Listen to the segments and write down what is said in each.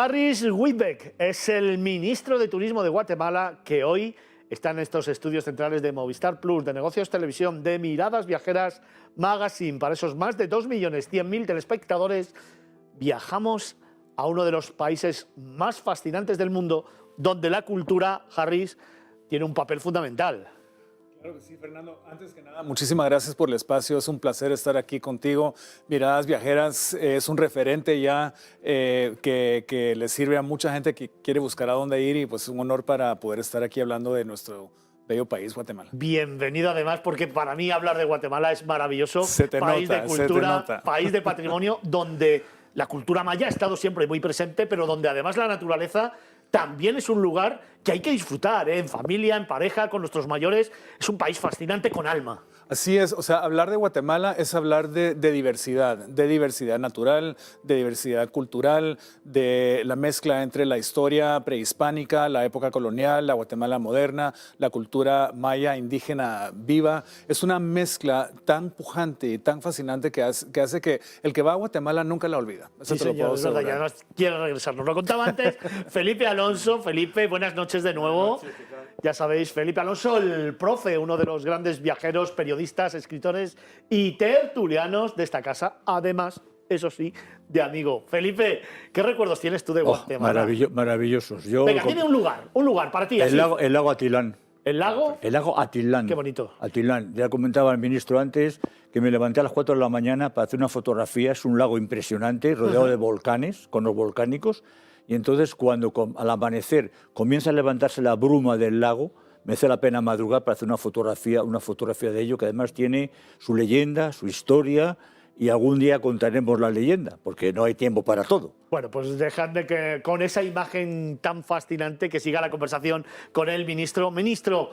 Harris Whitbeck es el ministro de Turismo de Guatemala que hoy está en estos estudios centrales de Movistar Plus, de Negocios Televisión, de Miradas Viajeras Magazine. Para esos más de 2.100.000 telespectadores, viajamos a uno de los países más fascinantes del mundo, donde la cultura, Harris, tiene un papel fundamental. Claro que sí, Fernando. Antes que nada, muchísimas gracias por el espacio. Es un placer estar aquí contigo. Miradas Viajeras es un referente ya que le sirve a mucha gente que quiere buscar a dónde ir y pues es un honor para poder estar aquí hablando de nuestro bello país, Guatemala. Bienvenido además, porque para mí hablar de Guatemala es maravilloso. Se te país nota, de cultura, se te nota. país de patrimonio, donde la cultura maya ha estado siempre muy presente, pero donde además la naturaleza también es un lugar que hay que disfrutar, ¿eh? En familia, en pareja, con nuestros mayores. Es un país fascinante con alma. Así es, o sea, hablar de Guatemala es hablar de diversidad natural, de diversidad cultural, de la mezcla entre la historia prehispánica, la época colonial, la Guatemala moderna, la cultura maya indígena viva. Es una mezcla tan pujante y tan fascinante que hace que el que va a Guatemala nunca la olvida. Eso Sí, te lo señor, puedo es verdad, y asegurar. además quiere regresar. Nos lo contaba antes Felipe Alonso. Felipe, buenas noches de nuevo. Ya sabéis, Felipe Alonso, el profe, uno de los grandes viajeros, periodistas, escritores y tertulianos de esta casa, además, eso sí, de amigo. Felipe, ¿qué recuerdos tienes tú de Guatemala? Maravillosos. Venga, tiene un lugar para ti. El lago Atilán. ¿El lago? El lago Atilán. Qué bonito. Atilán. Ya comentaba el ministro antes que me levanté a las 4 de la mañana para hacer una fotografía. Es un lago impresionante, rodeado de volcanes, conos volcánicos. Y entonces, cuando al amanecer comienza a levantarse la bruma del lago, merece la pena madrugar para hacer una fotografía de ello, que además tiene su leyenda, su historia, y algún día contaremos la leyenda, porque no hay tiempo para todo. Bueno, pues dejadme que con esa imagen tan fascinante que siga la conversación con el ministro. Ministro,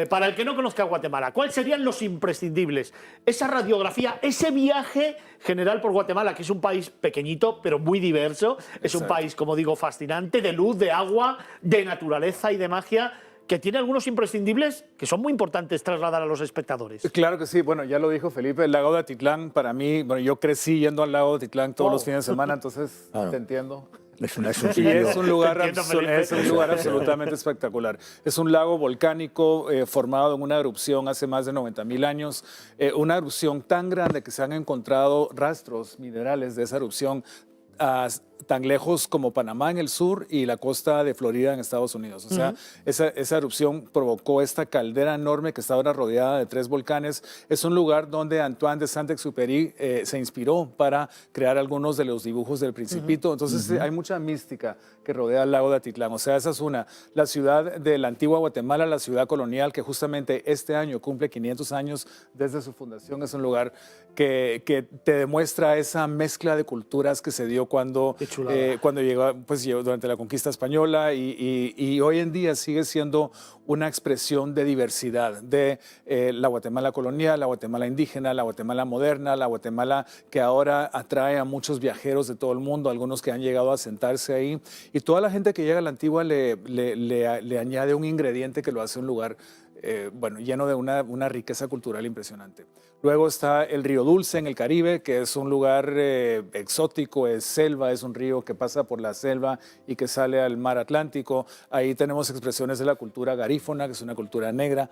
para el que no conozca Guatemala, ¿cuáles serían los imprescindibles? Esa radiografía, ese viaje general por Guatemala, que es un país pequeñito, pero muy diverso. Es un país, como digo, fascinante, de luz, de agua, de naturaleza y de magia, que tiene algunos imprescindibles que son muy importantes trasladar a los espectadores. Claro que sí, bueno, ya lo dijo Felipe, el lago de Atitlán, para mí, bueno, yo crecí yendo al lago de Atitlán todos los fines de semana, entonces te entiendo. Es un Y es un lugar, Felipe. es un lugar absolutamente espectacular. Es un lago volcánico formado en una erupción hace más de 90.000 años, una erupción tan grande que se han encontrado rastros minerales de esa erupción tan lejos como Panamá en el sur y la costa de Florida en Estados Unidos. O sea, esa erupción provocó esta caldera enorme que está ahora rodeada de 3 volcanes. Es un lugar donde Antoine de Saint-Exupéry se inspiró para crear algunos de los dibujos del Principito. Entonces hay mucha mística que rodea el lago de Atitlán. O sea, esa es la ciudad de la antigua Guatemala, la ciudad colonial, que justamente este año cumple 500 años desde su fundación. Es un lugar que te demuestra esa mezcla de culturas que se dio cuando llegó, pues, durante la conquista española y hoy en día sigue siendo una expresión de diversidad de la Guatemala colonial, la Guatemala indígena, la Guatemala moderna, la Guatemala que ahora atrae a muchos viajeros de todo el mundo, algunos que han llegado a sentarse ahí. Y toda la gente que llega a la Antigua le añade un ingrediente que lo hace un lugar bueno, lleno de una riqueza cultural impresionante. Luego está el río Dulce en el Caribe, que es un lugar exótico, es selva, es un río que pasa por la selva y que sale al mar Atlántico. Ahí tenemos expresiones de la cultura garífona, que es una cultura negra,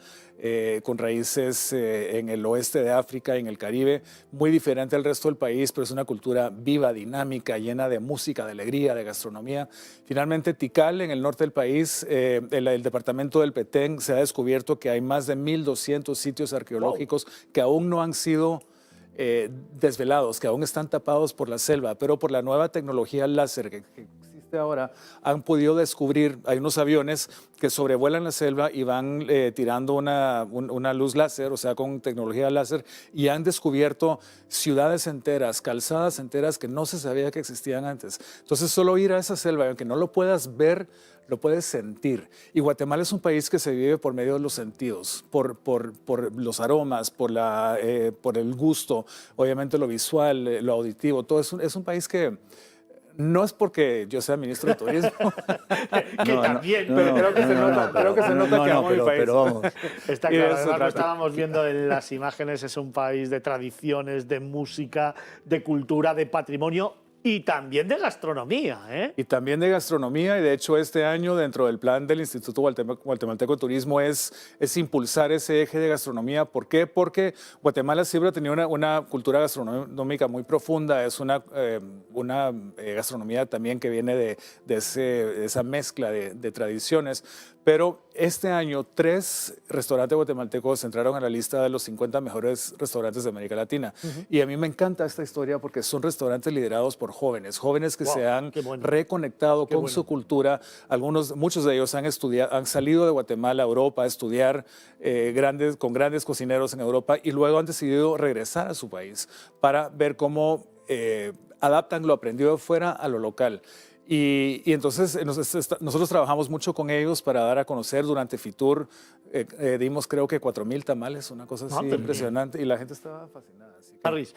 con raíces en el oeste de África y en el Caribe, muy diferente al resto del país, pero es una cultura viva, dinámica, llena de música, de alegría, de gastronomía. Finalmente, Tikal, en el norte del país, el departamento del Petén, se ha descubierto que hay más de 1.200 sitios arqueológicos que aún no han sido desvelados, que aún están tapados por la selva, pero por la nueva tecnología láser que existe ahora, han podido descubrir, hay unos aviones que sobrevuelan la selva y van tirando una luz láser, o sea, con tecnología láser, y han descubierto ciudades enteras, calzadas enteras que no se sabía que existían antes. Entonces, solo ir a esa selva, aunque no lo puedas ver, lo puedes sentir. Y Guatemala es un país que se vive por medio de los sentidos, por los aromas, por el gusto, obviamente lo visual, lo auditivo. Todo es un país que no es porque yo sea ministro de Turismo, Que también, pero creo que se nota que amo mi país. Pero vamos. Está Y de claro, eso además lo trata. estábamos viendo en las imágenes, es un país de tradiciones, de música, de cultura, de patrimonio y también de gastronomía, ¿eh? Y también de gastronomía, y de hecho este año dentro del plan del Instituto Guatemalteco de Turismo es impulsar ese eje de gastronomía. ¿Por qué? Porque Guatemala siempre ha tenido una cultura gastronómica muy profunda, es una gastronomía también que viene de esa mezcla de tradiciones, pero este año 3 restaurantes guatemaltecos entraron a la lista de los 50 mejores restaurantes de América Latina. Y a mí me encanta esta historia porque son restaurantes liderados por jóvenes que Wow, se han qué bueno. reconectado con bueno. su cultura. Muchos de ellos han salido de Guatemala a Europa a estudiar con grandes cocineros en Europa y luego han decidido regresar a su país para ver cómo adaptan lo aprendido de fuera a lo local. Y entonces nosotros trabajamos mucho con ellos para dar a conocer durante Fitur. Dimos creo que 4,000 tamales, una cosa así Madre mía. impresionante, y la gente estaba fascinada. Así que, Harris,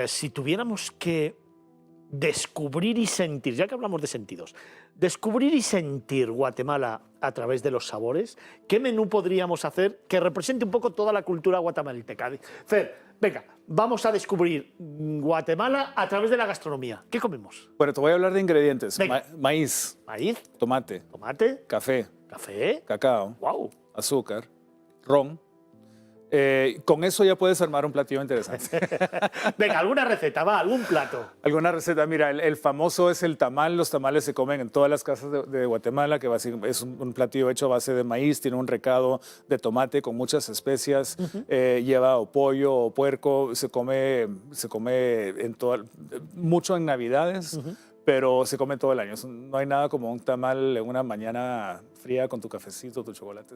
si tuviéramos que descubrir y sentir, ya que hablamos de sentidos, descubrir y sentir Guatemala a través de los sabores, ¿qué menú podríamos hacer que represente un poco toda la cultura guatemalteca? Fer, venga, vamos a descubrir Guatemala a través de la gastronomía. ¿Qué comemos? bueno, te voy a hablar de ingredientes. Venga. Maíz, Maíz, tomate, tomate, café, café. cacao, Wow. azúcar, ron. Con eso ya puedes armar un platillo interesante. Venga, alguna receta, va, algún plato. Alguna receta, mira, el famoso es el tamal. Los tamales se comen en todas las casas de Guatemala, que es un platillo hecho a base de maíz, tiene un recado de tomate con muchas especias, lleva o pollo o puerco, se come mucho en Navidades, pero se come todo el año. No hay nada como un tamal en una mañana fría con tu cafecito, tu chocolate.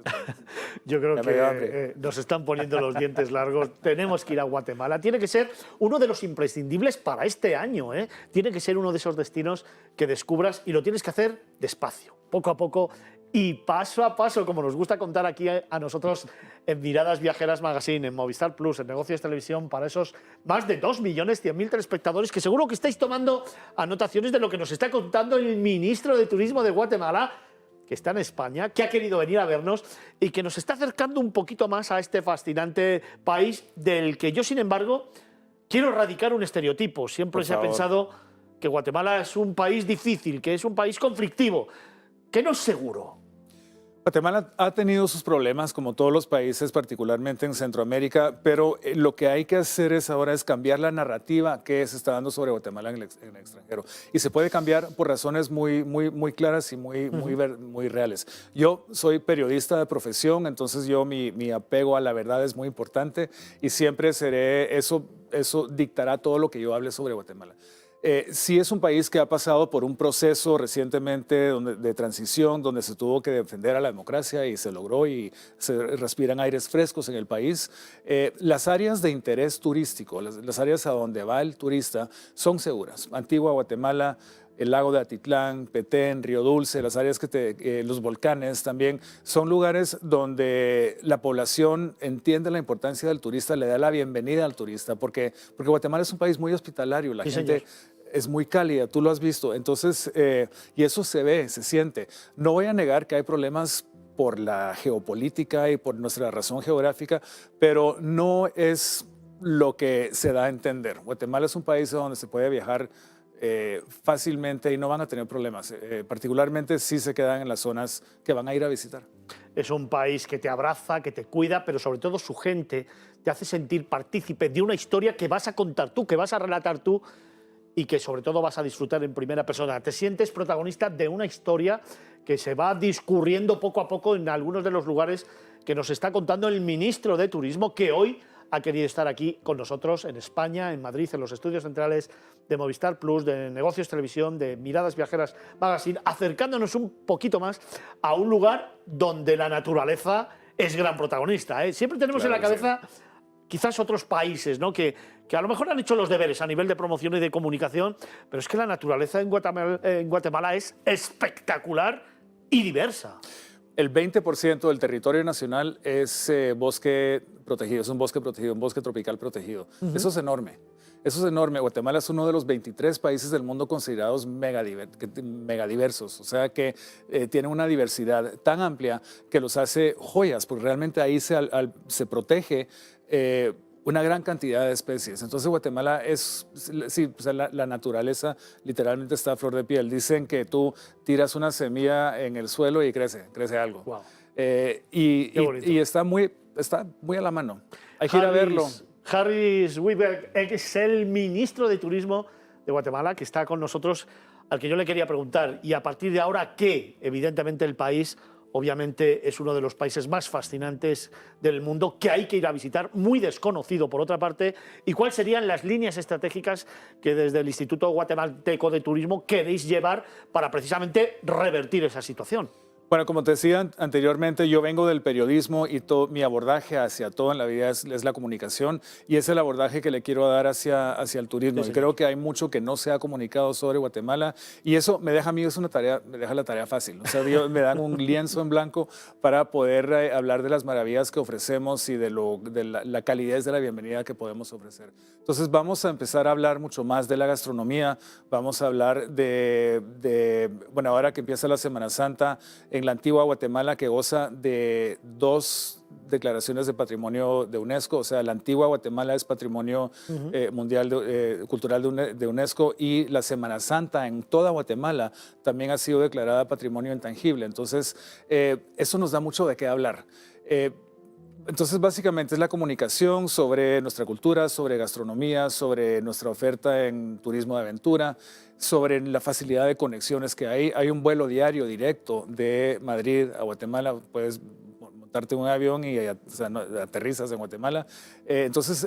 Yo creo Ya me dio que hambre. nos están poniendo los dientes largos. Tenemos que ir a Guatemala. Tiene que ser uno de los imprescindibles para este año, ¿eh? Tiene que ser uno de esos destinos que descubras y lo tienes que hacer despacio, poco a poco y paso a paso, como nos gusta contar aquí a nosotros en Miradas Viajeras Magazine, en Movistar Plus, en Negocios Televisión, para esos más de 2.100.000 telespectadores que seguro que estáis tomando anotaciones de lo que nos está contando el ministro de Turismo de Guatemala, que está en España, que ha querido venir a vernos y que nos está acercando un poquito más a este fascinante país del que yo, sin embargo, quiero erradicar un estereotipo. Siempre Por se ha favor. pensado que Guatemala es un país difícil, que es un país conflictivo, que no es seguro. Guatemala ha tenido sus problemas, como todos los países, particularmente en Centroamérica, pero lo que hay que hacer ahora es cambiar la narrativa que se está dando sobre Guatemala en el extranjero. Y se puede cambiar por razones muy claras y muy reales. Yo soy periodista de profesión, entonces mi apego a la verdad es muy importante y siempre eso dictará todo lo que yo hable sobre Guatemala. Sí es un país que ha pasado por un proceso recientemente de transición, donde se tuvo que defender a la democracia y se logró y se respiran aires frescos en el país. Las áreas de interés turístico, las áreas a donde va el turista, son seguras. Antigua Guatemala, el lago de Atitlán, Petén, Río Dulce, las áreas los volcanes también, son lugares donde la población entiende la importancia del turista, le da la bienvenida al turista, porque Guatemala es un país muy hospitalario, la Sí, gente señor. es muy cálida, tú lo has visto, entonces, y eso se ve, se siente. No voy a negar que hay problemas por la geopolítica y por nuestra razón geográfica, pero no es lo que se da a entender. Guatemala es un país donde se puede viajar fácilmente y no van a tener problemas. Particularmente si se quedan en las zonas que van a ir a visitar. Es un país que te abraza, que te cuida, pero sobre todo su gente te hace sentir partícipe de una historia que vas a contar tú, que vas a relatar tú y que sobre todo vas a disfrutar en primera persona. Te sientes protagonista de una historia que se va discurriendo poco a poco en algunos de los lugares que nos está contando el ministro de Turismo, que hoy ha querido estar aquí con nosotros en España, en Madrid, en los estudios centrales de Movistar Plus, de Negocios Televisión, de Miradas Viajeras Magazine, acercándonos un poquito más a un lugar donde la naturaleza es gran protagonista, ¿eh? Siempre tenemos Claro en la que sí. cabeza quizás otros países, ¿no? que a lo mejor han hecho los deberes a nivel de promoción y de comunicación, pero es que la naturaleza en Guatemala es espectacular y diversa. El 20% del territorio nacional es bosque protegido, es un bosque protegido, un bosque tropical protegido. Eso es enorme. Eso es enorme. Guatemala es uno de los 23 países del mundo considerados megadiversos, o sea que tiene una diversidad tan amplia que los hace joyas, porque realmente ahí se protege una gran cantidad de especies. Entonces Guatemala es, sí, o sea, la naturaleza literalmente está a flor de piel. Dicen que tú tiras una semilla en el suelo y crece algo. Wow. Y está muy a la mano. Hay que ir a verlo. Harris Wiberg es el ministro de Turismo de Guatemala, que está con nosotros, al que yo le quería preguntar, y a partir de ahora, ¿qué? Evidentemente el país, obviamente, es uno de los países más fascinantes del mundo, que hay que ir a visitar, muy desconocido por otra parte, y cuáles serían las líneas estratégicas que desde el Instituto Guatemalteco de Turismo queréis llevar para precisamente revertir esa situación. Bueno, como te decía anteriormente, yo vengo del periodismo y mi abordaje hacia todo en la vida es la comunicación, y es el abordaje que le quiero dar hacia el turismo. Sí, y creo que hay mucho que no se ha comunicado sobre Guatemala, y eso me deja a mí, me deja la tarea fácil. O sea, me dan un lienzo en blanco para poder hablar de las maravillas que ofrecemos y de la calidez de la bienvenida que podemos ofrecer. Entonces vamos a empezar a hablar mucho más de la gastronomía, vamos a hablar bueno, ahora que empieza la Semana Santa, en la antigua Guatemala, que goza de 2 declaraciones de patrimonio de UNESCO. O sea, la antigua Guatemala es patrimonio mundial cultural de UNESCO, y la Semana Santa en toda Guatemala también ha sido declarada patrimonio intangible. Entonces, eso nos da mucho de qué hablar. Entonces, básicamente es la comunicación sobre nuestra cultura, sobre gastronomía, sobre nuestra oferta en turismo de aventura, sobre la facilidad de conexiones que hay. Hay un vuelo diario directo de Madrid a Guatemala. Puedes montarte en un avión y aterrizas en Guatemala. Entonces,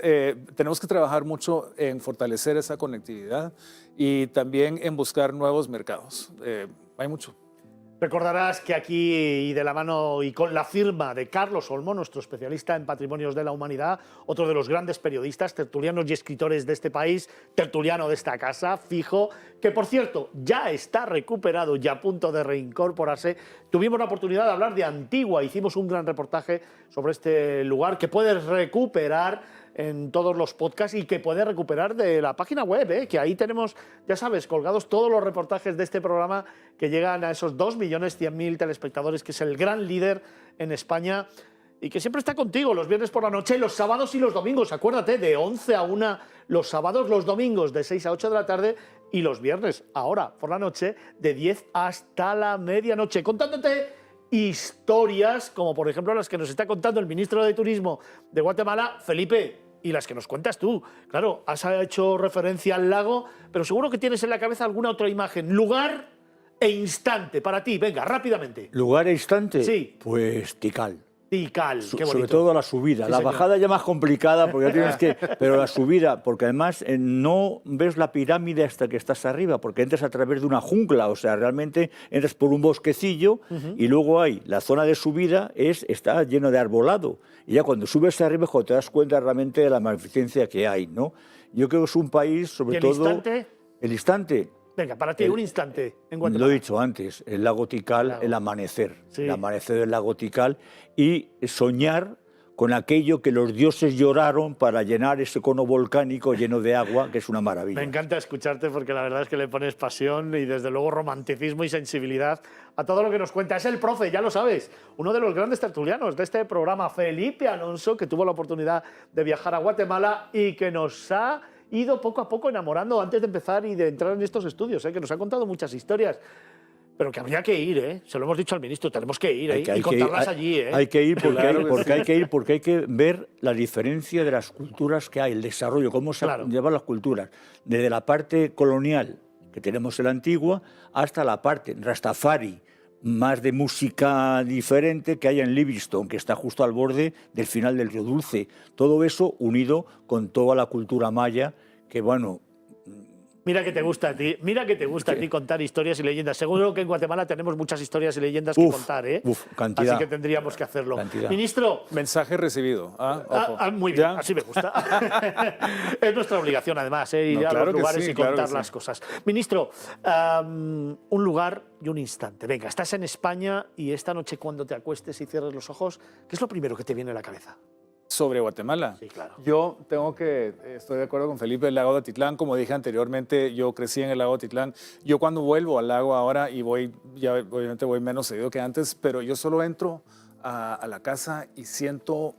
tenemos que trabajar mucho en fortalecer esa conectividad y también en buscar nuevos mercados. Hay mucho. Recordarás que aquí, y de la mano y con la firma de Carlos Olmo, nuestro especialista en patrimonios de la humanidad, otro de los grandes periodistas, tertulianos y escritores de este país, tertuliano de esta casa, fijo, que por cierto ya está recuperado y a punto de reincorporarse. Tuvimos la oportunidad de hablar de Antigua, hicimos un gran reportaje sobre este lugar que puedes recuperar en todos los podcasts y que puedes recuperar de la página web, que ahí tenemos, ya sabes, colgados todos los reportajes de este programa que llegan a esos 2.100.000 telespectadores, que es el gran líder en España y que siempre está contigo los viernes por la noche, los sábados y los domingos. Acuérdate, de 11 a 1 los sábados, los domingos de 6 a 8 de la tarde y los viernes, ahora por la noche, de 10 hasta la medianoche, contándote historias como por ejemplo las que nos está contando el ministro de Turismo de Guatemala, Felipe, y las que nos cuentas tú. Claro, has hecho referencia al lago, pero seguro que tienes en la cabeza alguna otra imagen, lugar e instante para ti. Venga, rápidamente. ¿Lugar e instante? Sí. Pues Tikal. Tikal, qué bonito. Sobre todo la subida. Sí, la señor. bajada ya más complicada, porque ya tienes que... Pero la subida, porque además no ves la pirámide hasta que estás arriba, porque entras a través de una jungla, o sea, realmente entras por un bosquecillo y luego hay la zona de subida, está lleno de arbolado. Y ya cuando subes arriba, te das cuenta realmente de la magnificencia que hay, ¿no? Yo creo que es un país, sobre ¿Y el todo... instante? El instante... Venga, para ti, un instante en Guatemala. Lo he dicho antes, el lago Tikal, el amanecer. Sí. El amanecer del lago Tikal y soñar con aquello que los dioses lloraron para llenar ese cono volcánico lleno de agua, que es una maravilla. Me encanta escucharte porque la verdad es que le pones pasión y desde luego romanticismo y sensibilidad a todo lo que nos cuenta. Es el profe, ya lo sabes, uno de los grandes tertulianos de este programa, Felipe Alonso, que tuvo la oportunidad de viajar a Guatemala y que nos ha ido poco a poco enamorando antes de empezar y de entrar en estos estudios, que nos ha contado muchas historias. Pero que habría que ir, se lo hemos dicho al ministro, tenemos que ir y contarlas allí. Hay que ir porque, Claro que hay que ver la diferencia de las culturas que hay, el desarrollo, cómo se llevan las culturas, desde la parte colonial que tenemos en la antigua hasta la parte Rastafari, más de música diferente que hay en Livingstone, que está justo al borde del final del Río Dulce. Todo eso unido con toda la cultura maya, que bueno... Mira que te gusta a ti, a ti contar historias y leyendas. Seguro que en Guatemala tenemos muchas historias y leyendas que contar, cantidad. Así que tendríamos que hacerlo. Cantidad. Ministro. Mensaje recibido. Muy bien, ¿Ya? así me gusta. Es nuestra obligación, además, ir a los lugares y contar las cosas. Ministro, un lugar y un instante. Venga, estás en España y esta noche cuando te acuestes y cierres los ojos, ¿qué es lo primero que te viene a la cabeza? Sobre Guatemala. Sí, claro. Yo estoy de acuerdo con Felipe, el lago de Atitlán, como dije anteriormente, yo crecí en el lago de Atitlán. Yo cuando vuelvo al lago ahora, y ya obviamente voy menos seguido que antes, pero yo solo entro a la casa y siento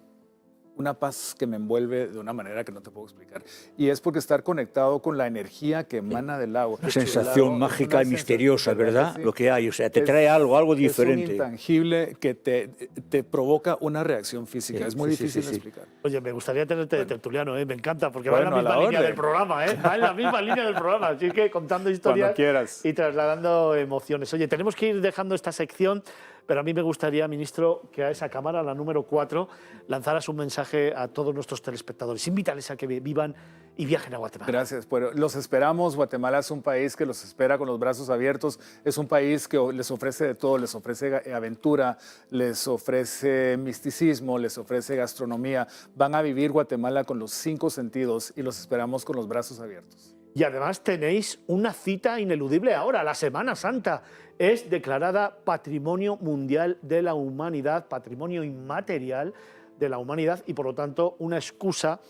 una paz que me envuelve de una manera que no te puedo explicar. Y es porque estar conectado con la energía que emana del lago. Una sensación mágica y misteriosa, ¿verdad? Sí. Lo que hay, o sea, te trae algo diferente. Es un intangible que te provoca una reacción física. Sí, es muy difícil de explicar. Oye, me gustaría tenerte de tertuliano, me encanta, porque va en la misma línea del programa, va en la misma línea del programa. Así que contando historias y trasladando emociones. Oye, tenemos que ir dejando esta sección, pero a mí me gustaría, ministro, que a esa cámara, la número 4, lanzaras un mensaje a todos nuestros telespectadores. Invítales a que vivan y viajen a Guatemala. Gracias. Pues los esperamos. Guatemala es un país que los espera con los brazos abiertos. Es un país que les ofrece de todo. Les ofrece aventura, les ofrece misticismo, les ofrece gastronomía. Van a vivir Guatemala con los 5 sentidos y los esperamos con los brazos abiertos. Y además tenéis una cita ineludible ahora, la Semana Santa. Es declarada Patrimonio Mundial de la Humanidad, Patrimonio Inmaterial de la Humanidad, y por lo tanto una excusa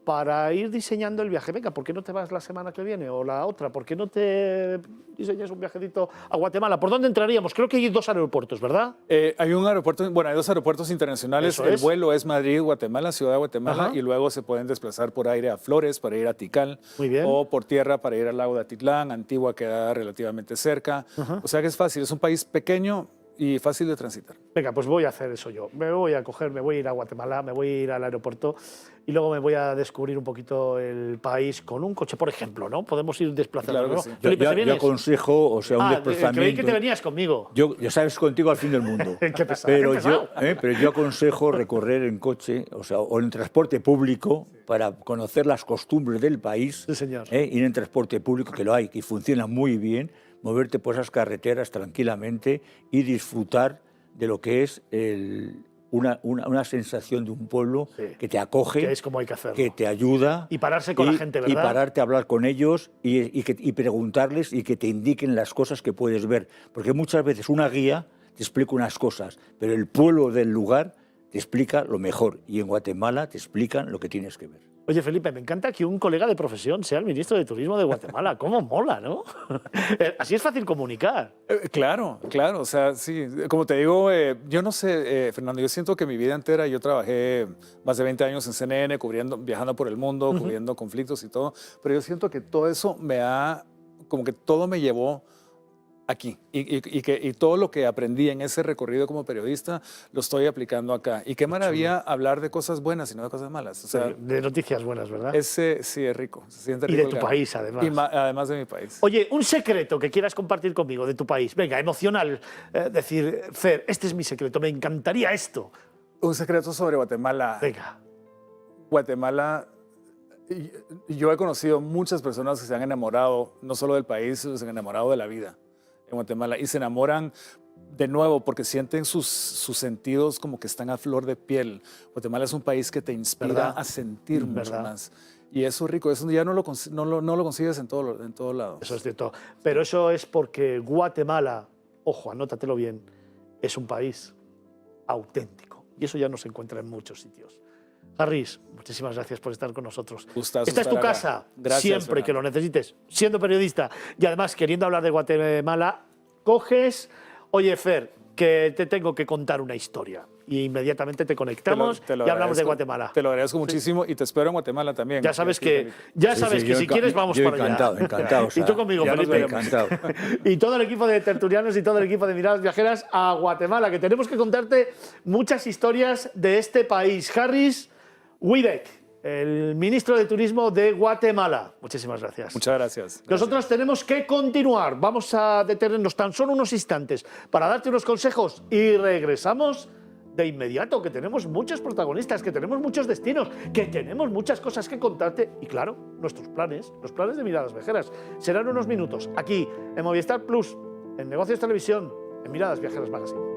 para ir diseñando el viaje. Venga, ¿por qué no te vas la semana que viene o la otra? ¿Por qué no te diseñas un viajecito a Guatemala? ¿Por dónde entraríamos? Creo que hay 2 aeropuertos, ¿verdad? Hay un aeropuerto, bueno, hay 2 aeropuertos internacionales. El vuelo es Madrid-Guatemala, Ciudad de Guatemala, y luego se pueden desplazar por aire a Flores para ir a Tikal, o por tierra para ir al lago de Atitlán. Antigua queda relativamente cerca. O sea que es fácil, es un país pequeño y fácil de transitar. Venga, pues voy a hacer eso yo. Me voy a ir a Guatemala, me voy a ir al aeropuerto y luego me voy a descubrir un poquito el país con un coche, por ejemplo, ¿no? Podemos ir desplazando. Claro que sí. Felipe, yo aconsejo, o sea, un desplazamiento. Creí que te venías conmigo. Ya sabes, contigo al fin del mundo. Qué pesado, pero yo aconsejo recorrer en coche, o en transporte público, para conocer las costumbres del país. Sí, señor. Ir en transporte público, que lo hay, que funciona muy bien, moverte por esas carreteras tranquilamente y disfrutar de lo que es una sensación de un pueblo que te acoge, que es como hay que hacerlo, que te ayuda. Y pararse con la gente, ¿verdad? Y pararte a hablar con ellos y preguntarles y que te indiquen las cosas que puedes ver. Porque muchas veces una guía te explica unas cosas, pero el pueblo del lugar te explica lo mejor. Y en Guatemala te explican lo que tienes que ver. Oye, Felipe, me encanta que un colega de profesión sea el ministro de Turismo de Guatemala. ¿Cómo mola, no? Así es fácil comunicar. Claro. O sea, sí. Como te digo, yo no sé, Fernando, yo siento que mi vida entera, yo trabajé más de 20 años en CNN, viajando por el mundo, cubriendo conflictos y todo, pero yo siento que todo eso como que todo me llevó aquí y todo lo que aprendí en ese recorrido como periodista lo estoy aplicando acá. Y qué maravilla hablar de cosas buenas y no de cosas malas. O sea, de noticias buenas, ¿verdad? Sí, es rico. Se siente rico. Y de tu país, además. Además de mi país. Oye, un secreto que quieras compartir conmigo de tu país. Venga, emocional. Decir, Fer, este es mi secreto, me encantaría esto. Un secreto sobre Guatemala. Venga. Guatemala... Yo he conocido muchas personas que se han enamorado, no solo del país, se han enamorado de la vida en Guatemala, y se enamoran de nuevo porque sienten sus sentidos como que están a flor de piel. Guatemala es un país que te inspira, ¿verdad?, a sentir mucho más. Y eso es rico, eso ya no lo consigues en todo lado. Eso es cierto. Pero eso es porque Guatemala, ojo, anótatelo bien, es un país auténtico. Y eso ya no se encuentra en muchos sitios. Harris, muchísimas gracias por estar con nosotros. Gustazo. Esta es tu casa, gracias, siempre Fernando, que lo necesites, siendo periodista y además queriendo hablar de Guatemala, coges, oye Fer, que te tengo que contar una historia. Y inmediatamente te conectamos y hablamos de Guatemala. Te lo agradezco muchísimo y te espero en Guatemala también. Ya sabes que si quieres vamos para allá. Encantado. Y tú conmigo, Felipe. Encantado. Y todo el equipo de tertulianos y todo el equipo de Miradas Viajeras a Guatemala, que tenemos que contarte muchas historias de este país. Harris Huidec, el ministro de Turismo de Guatemala. Muchísimas gracias. Muchas gracias. Nosotros tenemos que continuar. Vamos a detenernos tan solo unos instantes para darte unos consejos y regresamos de inmediato, que tenemos muchos protagonistas, que tenemos muchos destinos, que tenemos muchas cosas que contarte y, claro, nuestros planes, los planes de Miradas Viajeras. Serán unos minutos aquí en Movistar Plus, en Negocios Televisión, en Miradas Viajeras Magazine.